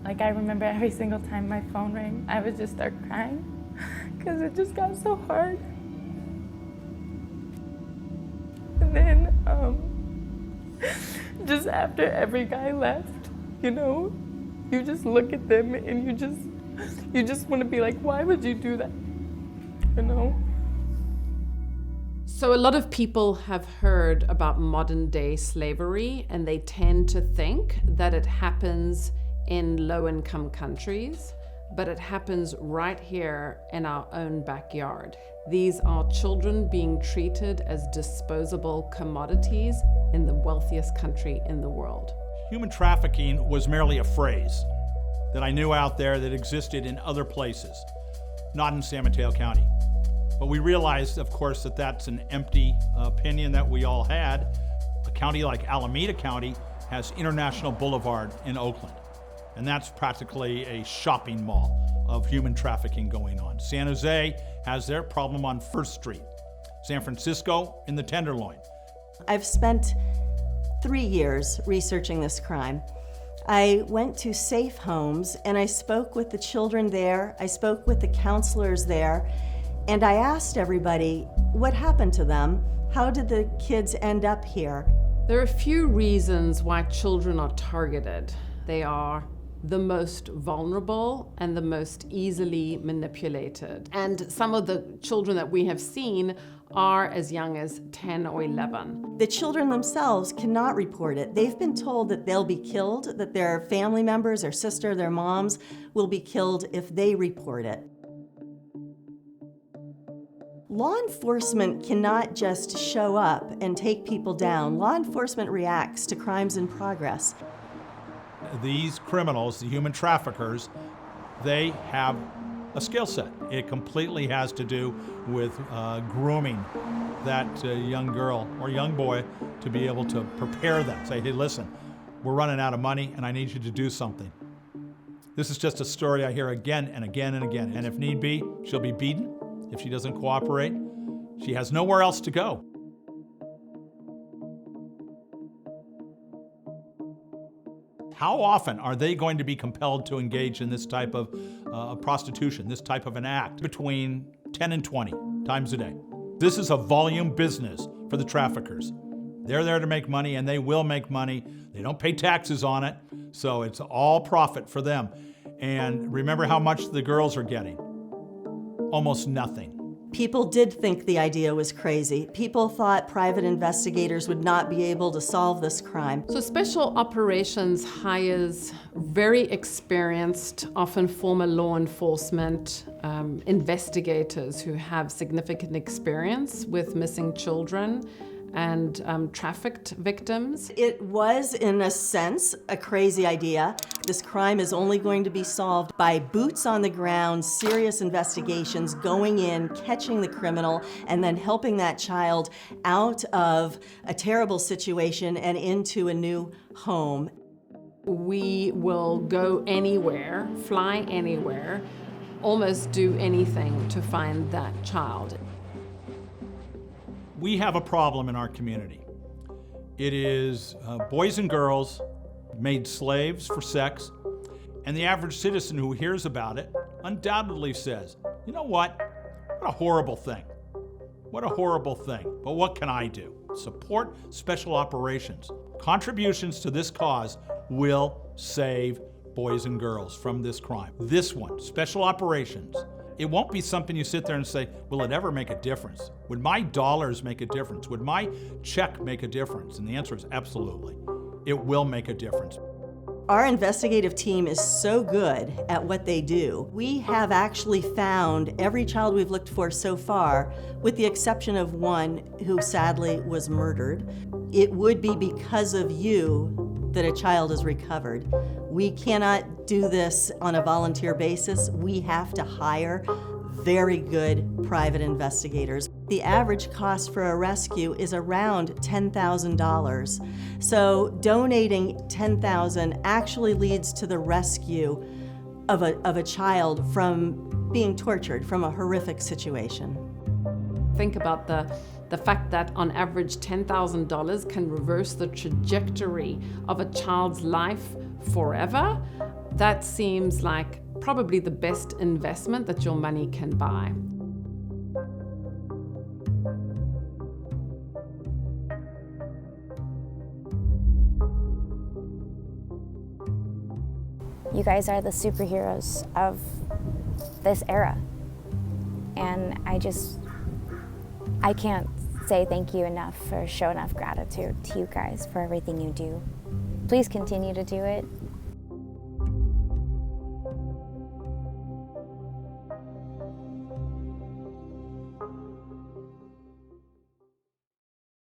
Like, I remember every single time my phone rang, I would just start crying because it just got so hard. And then, just after every guy left, you know, you just look at them and you just want to be like, why would you do that? You know? So a lot of people have heard about modern day slavery, and they tend to think that it happens in low-income countries, but it happens right here in our own backyard. These are children being treated as disposable commodities in the wealthiest country in the world. Human trafficking was merely a phrase that I knew out there that existed in other places, not in San Mateo County. But we realized, of course, that that's an empty opinion that we all had. A county like Alameda County has International Boulevard in Oakland, and that's practically a shopping mall of human trafficking going on. San Jose has their problem on First Street. San Francisco in the Tenderloin. I've spent 3 years researching this crime. I went to safe homes and I spoke with the children there, I spoke with the counselors there, and I asked everybody, what happened to them? How did the kids end up here? There are a few reasons why children are targeted. They are the most vulnerable and the most easily manipulated. And some of the children that we have seen are as young as 10 or 11. The children themselves cannot report it. They've been told that they'll be killed, that their family members, their sister, their moms will be killed if they report it. Law enforcement cannot just show up and take people down. Law enforcement reacts to crimes in progress. These criminals, the human traffickers, they have a skill set. It completely has to do with grooming that young girl or young boy to be able to prepare them. Say, hey, listen, we're running out of money and I need you to do something. This is just a story I hear again and again and again. And if need be, she'll be beaten. If she doesn't cooperate, she has nowhere else to go. How often are they going to be compelled to engage in this type of prostitution, this type of an act? Between 10 and 20 times a day. This is a volume business for the traffickers. They're there to make money, and they will make money. They don't pay taxes on it, so it's all profit for them. And remember how much the girls are getting. Almost nothing. People did think the idea was crazy. People thought private investigators would not be able to solve this crime. So Special Operations hires very experienced, often former law enforcement investigators who have significant experience with missing children and trafficked victims. It was, in a sense, a crazy idea. This crime is only going to be solved by boots on the ground, serious investigations, going in, catching the criminal, and then helping that child out of a terrible situation and into a new home. We will go anywhere, fly anywhere, almost do anything to find that child. We have a problem in our community. It is boys and girls made slaves for sex, and the average citizen who hears about it undoubtedly says, you know what a horrible thing. What a horrible thing, but what can I do? Support Special Operations. Contributions to this cause will save boys and girls from this crime. This one, Special Operations. It won't be something you sit there and say, will it ever make a difference? Would my dollars make a difference? Would my check make a difference? And the answer is absolutely. It will make a difference. Our investigative team is so good at what they do. We have actually found every child we've looked for so far, with the exception of one who sadly was murdered. It would be because of you that a child is recovered. We cannot do this on a volunteer basis. We have to hire very good private investigators. The average cost for a rescue is around $10,000. So donating $10,000 actually leads to the rescue of a child from being tortured, from a horrific situation. Think about the fact that on average $10,000 can reverse the trajectory of a child's life forever. That seems like probably the best investment that your money can buy. You guys are the superheroes of this era. And I can't say thank you enough or show enough gratitude to you guys for everything you do. Please continue to do it.